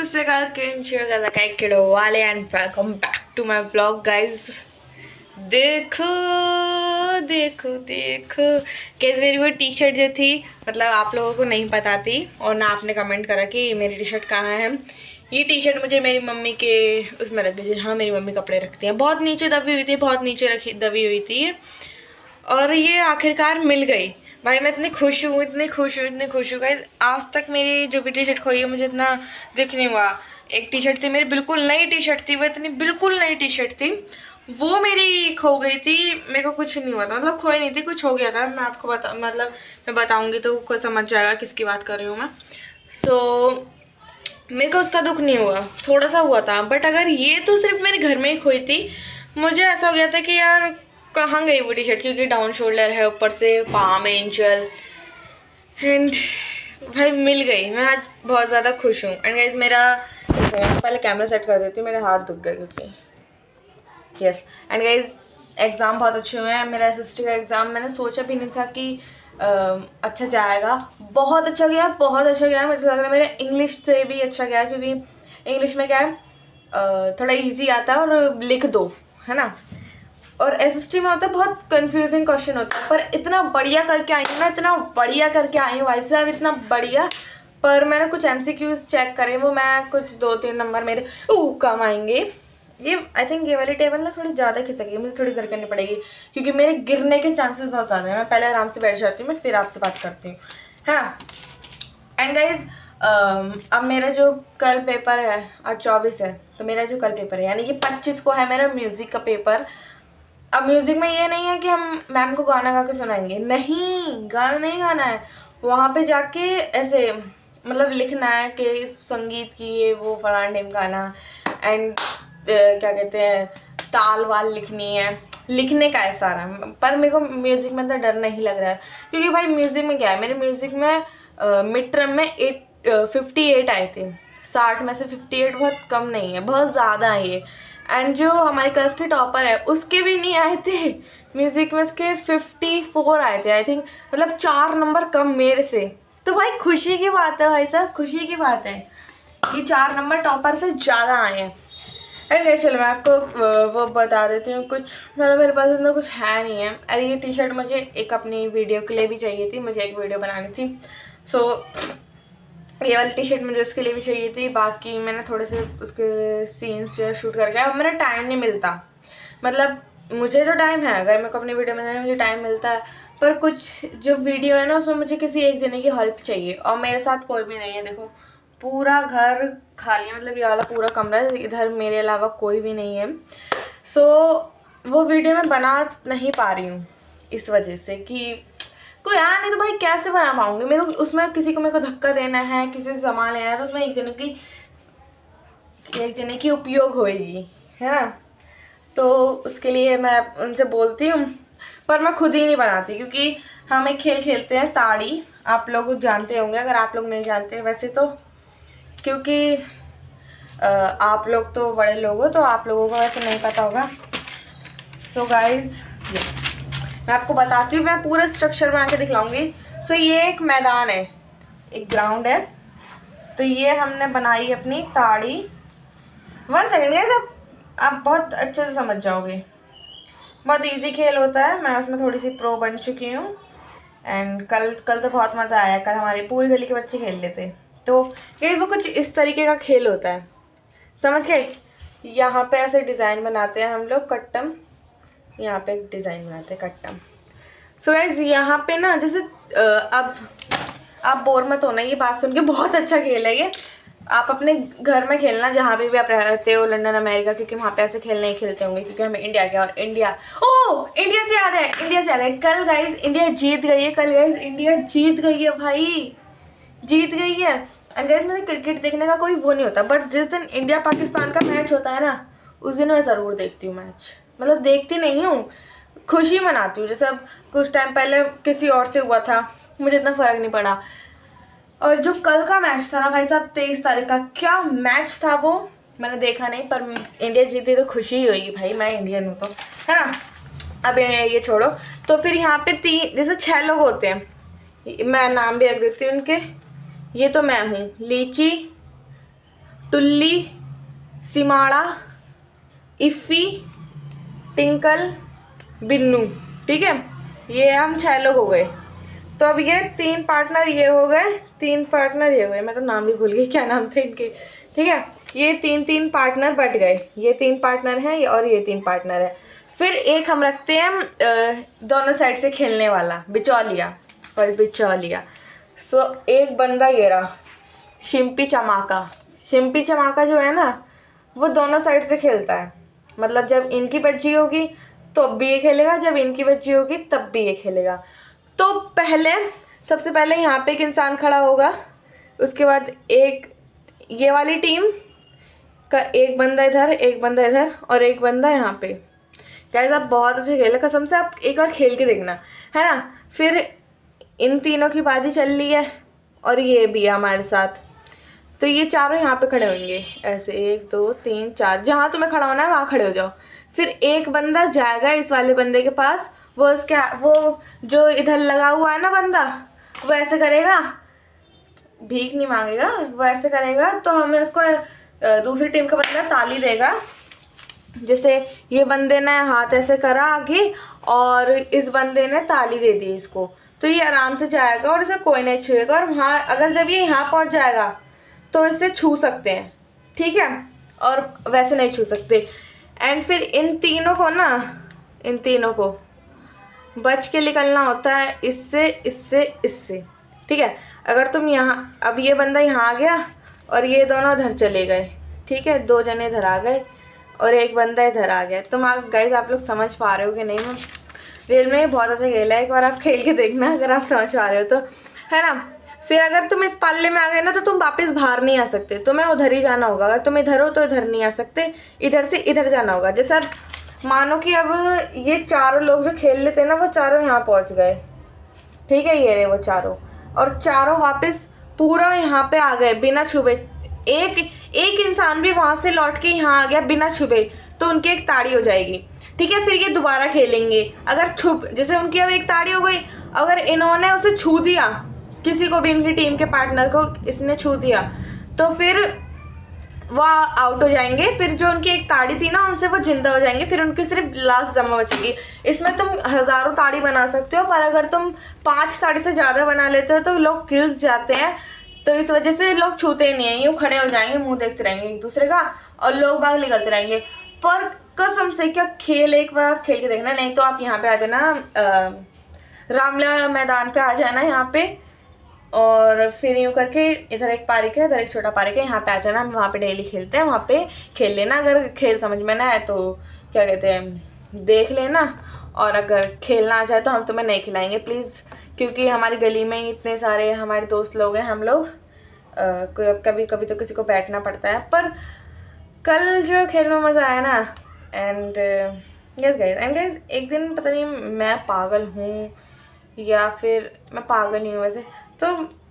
सत श्री अकाल वाले and welcome back to my vlog guys. देखो देखो देखो कैसे मेरी वो टी शर्ट जो थी, मतलब आप लोगों को नहीं पता थी और ना आपने कमेंट करा कि मेरी टी शर्ट कहाँ है। ये टी शर्ट मुझे मेरी मम्मी के उसमें रख दीजिए। हाँ, मेरी मम्मी कपड़े रखती हैं। बहुत नीचे दबी हुई थी, बहुत नीचे रखी दबी हुई थी और ये आखिरकार मिल गई। भाई मैं इतनी खुश हूँ, इतनी खुश हूँ, इतनी खुश हूँ गाइस। आज तक मेरी जो भी टी शर्ट खोई है मुझे इतना दुख नहीं हुआ। एक टी शर्ट थी मेरी, बिल्कुल नई टी शर्ट थी, वो इतनी बिल्कुल नई टी शर्ट थी, वो मेरी खो गई थी। मेरे को कुछ नहीं हुआ था, मतलब खोई नहीं थी, कुछ हो गया था। मैं आपको मतलब मैं बताऊँगी तो कोई समझ जाएगा किसकी बात कर रही हूँ मैं। मेरे को उसका दुख नहीं हुआ, थोड़ा सा हुआ था, बट अगर ये तो सिर्फ मेरे घर में ही खोई थी। मुझे ऐसा हो गया था कि यार कहाँ गई वो टी शर्ट, क्योंकि डाउन शोल्डर है, ऊपर से पाम एंजल एंड भाई मिल गई। मैं आज बहुत ज़्यादा खुश हूँ। एंड गाइज मेरा पहले कैमरा सेट कर देती हूँ, मेरे हाथ दुख गए क्योंकि यस। एंड गाइज एग्ज़ाम बहुत अच्छे हुए हैं। मेरा एसएसटी का एग्ज़ाम मैंने सोचा भी नहीं था कि अच्छा जाएगा। बहुत अच्छा गया, बहुत अच्छा गया। मुझे लग रहा है मेरे इंग्लिश से भी अच्छा गया, क्योंकि इंग्लिश में क्या है थोड़ा इजी आता है और लिख दो, है ना। और एसएसटी में होता है बहुत कंफ्यूजिंग क्वेश्चन होता है, पर इतना बढ़िया करके आई हूँ ना, इतना बढ़िया करके आई हूँ भाई साहब, इतना बढ़िया। पर मैंने कुछ एमसीक्यूज चेक करे, वो मैं कुछ 2-3 नंबर मेरे कम आएंगे। ये आई थिंक ये वाली टेबल ना थोड़ी ज़्यादा खिसकेगी, मुझे थोड़ी देर करनी पड़ेगी, क्योंकि मेरे गिरने के चांसेस बहुत ज़्यादा हैं। मैं पहले आराम से बैठ जाती हूँ, मैं फिर आपसे बात करती हूँ। हाँ एंड गाइज अब मेरा जो कल पेपर है, आज 24 है, तो मेरा जो कल पेपर है यानी कि 25 को है मेरा म्यूज़िक का पेपर। अब म्यूज़िक में ये नहीं है कि हम मैम को गाना गा के सुनाएंगे, नहीं, गाना नहीं गाना है। वहाँ पे जाके ऐसे मतलब लिखना है कि संगीत की ये वो फलाना ढिम गाना एंड क्या कहते हैं ताल वाल लिखनी है, लिखने का है सारा। पर मेरे को म्यूज़िक में तो डर नहीं लग रहा है, क्योंकि भाई म्यूज़िक में क्या है, मेरे म्यूज़िक में मिड टर्म में 58 आए थे। 60 में से 58 बहुत कम नहीं है, बहुत ज़्यादा है ये। एंड जो हमारे क्लास के टॉपर है उसके भी नहीं आए थे म्यूज़िक में, उसके 54 आए थे आई थिंक, मतलब 4 नंबर कम मेरे से। तो भाई खुशी की बात है भाई साहब, खुशी की बात है कि 4 नंबर टॉपर से ज़्यादा आए हैं। अरे चलो मैं आपको वो बता देती हूँ कुछ, मतलब मेरे पास इतना कुछ है नहीं है। अरे ये टी शर्ट मुझे एक अपनी वीडियो के लिए भी चाहिए थी, मुझे एक वीडियो बनानी थी। ये वाली टी शर्ट मुझे उसके लिए भी चाहिए थी। बाकी मैंने थोड़े से उसके सीन्स जो है शूट करके, अब मेरा टाइम नहीं मिलता। मतलब मुझे तो टाइम है, अगर मेरे को अपनी वीडियो बनाने में मुझे टाइम मिलता है, पर कुछ जो वीडियो है ना उसमें मुझे किसी एक जने की हेल्प चाहिए, और मेरे साथ कोई भी नहीं है। देखो पूरा घर खाली है, मतलब ये वाला पूरा कमरा है, इधर मेरे अलावा कोई भी नहीं है। वो वीडियो मैं बना नहीं पा रही हूँ इस वजह से कि कोई आया नहीं, तो भाई कैसे बना पाऊंगी। मेरे को उसमें किसी को मेरे को धक्का देना है, किसी से सामान लेना है, तो उसमें एक जने की उपयोग होएगी, है ना। तो उसके लिए मैं उनसे बोलती हूँ, पर मैं खुद ही नहीं बनाती, क्योंकि हम एक खेल खेलते हैं ताड़ी, आप लोग जानते होंगे, अगर आप लोग नहीं जानते वैसे तो, क्योंकि आप लोग तो बड़े लोग हो, तो आप लोगों को वैसे नहीं पता होगा। सो गाइज मैं आपको बताती हूँ, मैं पूरा स्ट्रक्चर बना के दिखलाऊंगी। सो ये एक मैदान है, एक ग्राउंड है, तो ये हमने बनाई अपनी ताड़ी। 1 सेकेंड गाइस, आप बहुत अच्छे से समझ जाओगे। बहुत इजी खेल होता है, मैं उसमें थोड़ी सी प्रो बन चुकी हूँ। एंड कल तो बहुत मज़ा आया, कल हमारी पूरी गली के बच्चे खेल लेते। तो ये वो कुछ इस तरीके का खेल होता है, समझ गए। यहाँ पे ऐसे डिज़ाइन बनाते हैं हम लोग, कट्टम, यहाँ पे एक डिज़ाइन बनाते हैं कट्टम। सो गाइज यहाँ पे ना जैसे अब आप बोर मत होना, ये बात सुन के, बहुत अच्छा खेल है ये। आप अपने घर में खेलना, जहाँ भी आप रहते हो, लंदन अमेरिका, क्योंकि वहाँ पे ऐसे खेल नहीं खेलते होंगे, क्योंकि हमें इंडिया के, और इंडिया से याद है, कल गाइज इंडिया जीत गई है, कल गाइज इंडिया जीत गई है भाई, जीत गई है। एंड गाइज मुझे क्रिकेट देखने का कोई वो नहीं होता, बट जिस दिन इंडिया पाकिस्तान का मैच होता है ना, उस दिन मैं ज़रूर देखती हूँ मैच। मतलब देखती नहीं हूँ, खुशी मनाती हूँ। जैसे अब कुछ टाइम पहले किसी और से हुआ था, मुझे इतना फ़र्क नहीं पड़ा। और जो कल का मैच था ना भाई साहब, 23 तारीख का, क्या मैच था वो, मैंने देखा नहीं, पर इंडिया जीती तो खुशी ही होगी भाई, मैं इंडियन हूँ तो, है ना। अब ये छोड़ो, तो फिर यहाँ पे जैसे 6 लोग होते हैं, मैं नाम भी रख देती हूँ उनके। ये तो मैं हूँ लीची, टुल्ली, सिमाड़ा, इफ़ी, टिंकल, बिन्नू। ठीक है, ये हम 6 लोग हो गए। तो अब ये 3 पार्टनर ये हो गए, 3 पार्टनर ये हो गए, मैं तो नाम भी भूल गई क्या नाम थे इनके। ठीक है, ये 3 पार्टनर बट गए, ये 3 पार्टनर हैं और ये 3 पार्टनर है। फिर एक हम रखते हैं दोनों साइड से खेलने वाला, बिचौलिया और बिचौलिया। सो एक बंदा ये रहा, शिम्पी चमाका। शिम्पी चमाका जो है ना, वो दोनों साइड से खेलता है। मतलब जब इनकी बच्ची होगी तो भी ये खेलेगा, जब इनकी बच्ची होगी तब भी ये खेलेगा। तो सबसे पहले यहाँ पे एक इंसान खड़ा होगा, उसके बाद एक ये वाली टीम का एक बंदा इधर, एक बंदा इधर और एक बंदा यहाँ पे। गाइस आप बहुत अच्छे खेले, कसम से आप एक बार खेल के देखना, है ना। फिर इन तीनों की बाजी चल रही है और ये भी है हमारे साथ। तो ये चारों यहाँ पे खड़े होंगे ऐसे, 1 2 3 4, जहाँ तुम्हें खड़ा होना है वहाँ खड़े हो जाओ। फिर एक बंदा जाएगा इस वाले बंदे के पास, वो जो इधर लगा हुआ है ना बंदा, वो ऐसे करेगा, भीख नहीं मांगेगा, वो ऐसे करेगा तो हमें उसको दूसरी टीम का बंदा ताली देगा। जैसे ये बंदे ने हाथ ऐसे करा आगे और इस बंदे ने ताली दे दी इसको, तो ये आराम से जाएगा और इसे कोई नहीं छुएगा। और वहाँ अगर जब ये यहाँ पहुँच जाएगा तो इससे छू सकते हैं, ठीक है, और वैसे नहीं छू सकते। एंड फिर इन तीनों को बच के निकलना होता है, इससे इससे इससे। ठीक है, अगर तुम यहाँ, अब ये बंदा यहाँ आ गया और ये दोनों इधर चले गए, ठीक है, 2 जने इधर आ गए और एक बंदा इधर आ गया। तो गाइस आप लोग समझ पा रहे हो कि नहीं? मैं रियल में बहुत अच्छा खेला है, एक बार आप खेल के देखना अगर आप समझ पा रहे हो तो, है ना। फिर अगर तुम इस पाले में आ गए ना तो तुम वापस बाहर नहीं आ सकते, तुम्हें उधर ही जाना होगा। अगर तुम इधर हो तो इधर नहीं आ सकते, इधर से इधर जाना होगा। जैसे अब मानो कि अब ये चारों लोग जो खेल लेते हैं ना, वो चारों यहाँ पहुँच गए, ठीक है, ये रहे वो चारों, और चारों वापस पूरा यहाँ पे आ गए बिना छुए। एक इंसान भी वहाँ से लौट के यहाँ आ गया बिना छुए तो उनकी एक ताड़ी हो जाएगी। ठीक है, फिर ये दोबारा खेलेंगे। अगर जैसे उनकी अब एक ताड़ी हो गई, अगर इन्होंने उसे छू दिया, किसी को भी इनकी टीम के पार्टनर को इसने छू दिया, तो फिर वो आउट हो जाएंगे। फिर जो उनकी एक ताड़ी थी ना, उनसे वो जिंदा हो जाएंगे। फिर उनकी सिर्फ लास्ट जमा बचेगी। इसमें तुम हज़ारों ताड़ी बना सकते हो, पर अगर तुम 5 ताड़ी से ज़्यादा बना लेते हो तो लोग किल्स जाते हैं। तो इस वजह से लोग छूते ही नहीं हैं, यूँ खड़े हो जाएंगे, मुंह देखते रहेंगे एक दूसरे का और लोग बाग निकलते रहेंगे। पर कसम से क्या खेल, एक बार आप खेल के देखना, नहीं तो आप यहाँ पे आ जाना, रामलीला मैदान पे आ जाना यहाँ पे, और फिर यूँ करके इधर एक पार्क है, इधर एक छोटा पार्क है, यहाँ पे आ जाना। हम वहाँ पे डेली खेलते हैं, वहाँ पे खेल लेना। अगर खेल समझ में ना आए तो क्या कहते हैं, देख लेना, और अगर खेलना आ जाए तो हम तुम्हें नहीं खिलाएंगे प्लीज़, क्योंकि हमारी गली में ही इतने सारे हमारे दोस्त लोग हैं। हम लोग कभी कभी तो किसी को बैठना पड़ता है। पर कल जो खेल में मज़ा आया ना, एंड यस गाइस, एक दिन पता नहीं मैं पागल हूँ या फिर मैं पागल नहीं हूँ वैसे, तो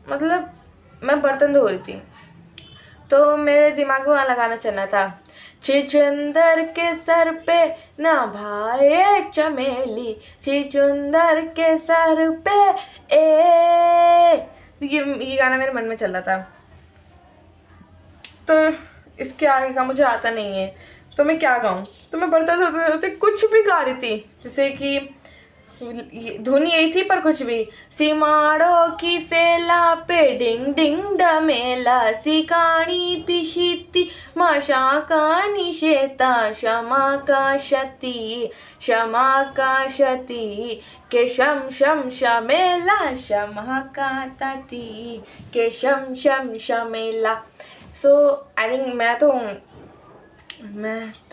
मतलब मैं बर्तन धो रही थी तो मेरे दिमाग में वहाँ लगाना चलना था, चिचुंदर के सर पे ना भाए चमेली, चिचुंदर के सर पे ये गाना मेरे मन में चल रहा था। तो इसके आगे का मुझे आता नहीं है, तो मैं क्या गाऊँ? तो मैं बर्तन धोते धोते कुछ भी गा रही थी, जैसे कि धुन यही थी, पर कुछ भी। सिमाड़ों की फेला पे डिंग डिंग डमेला, सिकाणी पिशीती माशा का निशेता, क्षमा का शती के शम शम शमेला, क्षमा का ताती के शम शम शमेला। सो आई थिंक मैं तो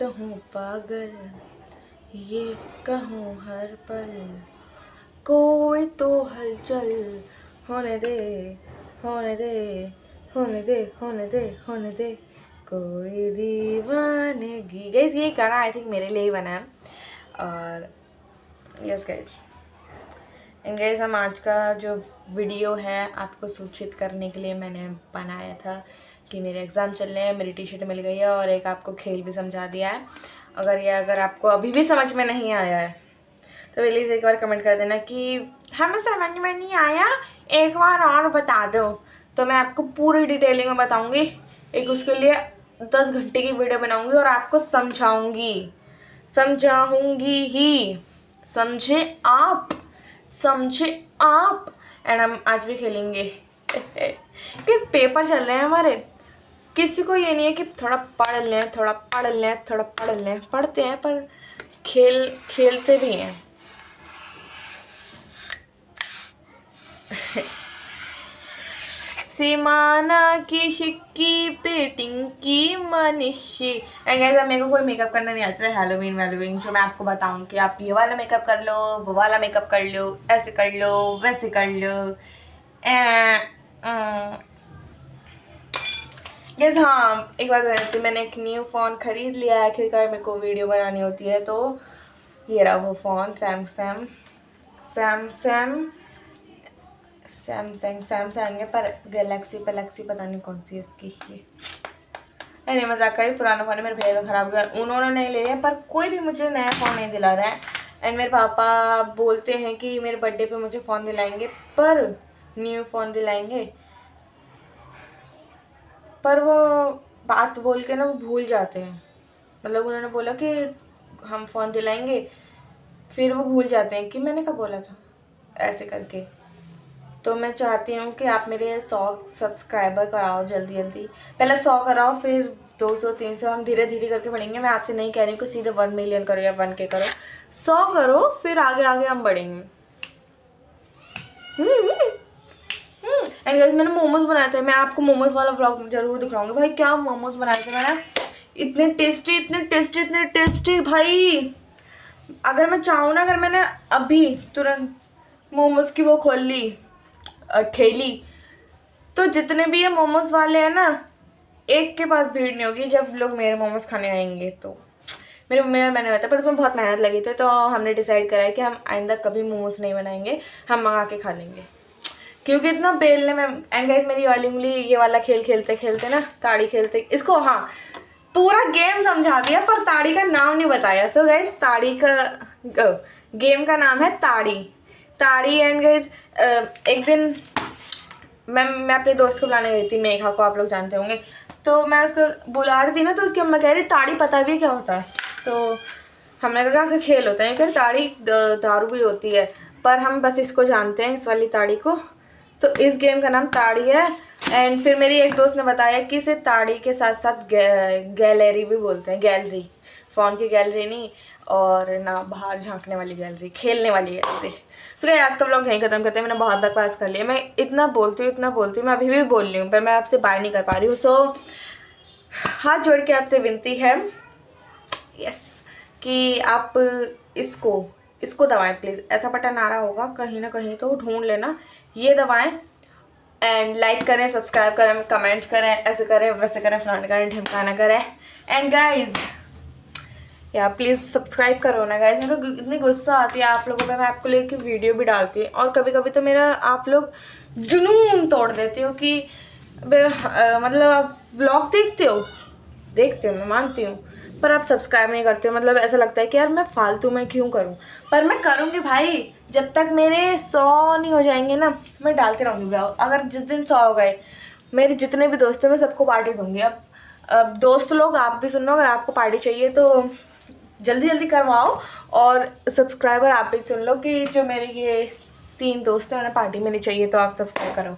हूँ पागल, ये कहूँ हर पल, कोई तो हलचल होने दे, होने दे, होने दे, होने दे, होने दे, कोई दीवानगी। गाइस ये गाना आई थिंक मेरे लिए ही बना है। और यस गाइस, एंड गाइस हम आज का जो वीडियो है आपको सूचित करने के लिए मैंने बनाया था कि मेरे एग्ज़ाम चल रहे हैं, मेरी टी शर्ट मिल गई है और एक आपको खेल भी समझा दिया है। अगर आपको अभी भी समझ में नहीं आया है तो प्लीज़ एक बार कमेंट कर देना कि हमें समझ में नहीं आया, एक बार और बता दो, तो मैं आपको पूरी डिटेलिंग में बताऊंगी। एक उसके लिए 10 घंटे की वीडियो बनाऊंगी और आपको समझाऊंगी ही, समझे आप, एंड हम आज भी खेलेंगे। किस पेपर चल रहे हैं हमारे, किसी को ये नहीं है कि थोड़ा पढ़ लें, पढ़ते हैं पर खेलते भी हैं। सीमाना की शिक्की पे टिंकी मनुष्य। एंड गाइस, मेरे को कोई मेकअप करना नहीं आता है हैलोवीन जो मैं आपको बताऊं कि आप ये वाला मेकअप कर लो, वो वाला मेकअप कर लो, ऐसे कर लो, वैसे कर लो। गाइस हाँ, एक बात बताती, मैंने एक न्यू फ़ोन खरीद लिया है क्योंकि मेरे को वीडियो बनानी होती है। तो ये रहा वो फ़ोन, सैमसंग है, पर गैलेक्सी पता नहीं कौन सी है इसकी। ये नहीं, मजाक करी, पुराना फ़ोन है, मेरे भैया का ख़राब हो गया, उन्होंने नहीं ले लिया, पर कोई भी मुझे नया फ़ोन नहीं दिला रहा है। एंड मेरे पापा बोलते हैं कि मेरे बर्थडे पे मुझे फ़ोन दिलाएंगे, पर न्यू फ़ोन दिलाएंगे, पर वो बात बोल के ना वो भूल जाते हैं। मतलब उन्होंने बोला कि हम फ़ोन दिलाएंगे, फिर वो भूल जाते हैं कि मैंने कब बोला था, ऐसे करके। तो मैं चाहती हूँ कि आप मेरे 100 सब्सक्राइबर कराओ जल्दी, पहले 100 कराओ, फिर 200 300, हम धीरे धीरे करके बढ़ेंगे। मैं आपसे नहीं कह रही कि सीधे 1 मिलियन करो या 1K करो, 100 करो, फिर आगे हम बढ़ेंगे। एंड गाइस, मैंने मोमोज बनाए थे, मैं आपको मोमोज वाला व्लॉग जरूर दिखाऊंगी। भाई क्या मोमोज बनाए थे मैंने, इतने टेस्टी भाई। अगर मैं चाहूँ ना, अगर मैंने अभी तुरंत मोमोज की वो खोल ली ठेली, तो जितने भी ये मोमोज वाले हैं ना, एक के पास भीड़ नहीं होगी जब लोग मेरे मोमोज खाने आएंगे। तो मेरे मम्मी और मैंने बताया, पर उसमें बहुत मेहनत लगी थी, तो हमने डिसाइड करा है कि हम आइंदा कभी मोमोज नहीं बनाएंगे, हम मंगा के खा लेंगे, क्योंकि इतना बेलने में। एंड गाइस, मेरी वाली उंगली ये वाला खेल खेलते ना, ताड़ी खेलते, इसको हाँ पूरा गेम समझा दिया, पर ताड़ी का नाम नहीं बताया। सो गाइस, ताड़ी का गेम का नाम है ताड़ी। एंड गाइस, एक दिन मैं अपने दोस्त को बुलाने गई थी, मेघा को आप लोग जानते होंगे, तो मैं उसको बुला रही थी ना, तो उसकी अम्मा कह रही ताड़ी पता भी क्या होता है। तो हमने कहा कि खेल होता है, क्या ताड़ी दारू भी होती है, पर हम बस इसको जानते हैं, इस वाली ताड़ी को। तो इस गेम का नाम ताड़ी है। एंड फिर मेरी एक दोस्त ने बताया कि इसे ताड़ी के साथ साथ गैलरी भी बोलते हैं, गैलरी, फ़ोन की गैलरी नहीं, और ना बाहर झांकने वाली गैलरी, खेलने वाली गैलरी। सो गाइस, आज का व्लॉग यहीं खत्म करते हैं। मैंने बहुत बकवास कर लिया, मैं इतना बोलती हूँ, मैं अभी भी बोल रही हूँ, पर मैं आपसे बाय नहीं कर पा रही हूँ। सो हाथ जोड़ के आपसे विनती है, यस, कि आप इसको दबाएं प्लीज़। ऐसा बटन आ रहा होगा कहीं ना कहीं, तो ढूंढ लेना, ये दबाएं, एंड लाइक करें, सब्सक्राइब करें, कमेंट करें, ऐसे करें, वैसे करें, फलाना करें, ढिमकाना करें। एंड गाइज, या प्लीज़ सब्सक्राइब करो ना गाइज, मेरे को इतनी गुस्सा आती है आप लोगों पे, मैं आपको लेके वीडियो भी डालती हूँ, और कभी कभी तो मेरा आप लोग जुनून तोड़ देते हो कि मतलब आप व्लॉग देखते हो, मैं मानती हूँ, पर आप सब्सक्राइब नहीं करते हो। मतलब ऐसा लगता है कि यार मैं फालतू में क्यों करूँ, पर मैं करूँगी भाई, जब तक मेरे 100 नहीं हो जाएंगे ना, मैं डालते रहूँगी ब्लॉग। अगर जिस दिन 100 हो गए, मेरे जितने भी दोस्त हैं, मैं सबको पार्टी दूँगी। अब दोस्त लोग आप भी सुन लो, अगर आपको पार्टी चाहिए तो जल्दी करवाओ, और सब्सक्राइबर आप भी सुन लो कि जो मेरे ये 3 दोस्त हैं उन्हें पार्टी में नहीं चाहिए, तो आप सब्सक्राइब करो।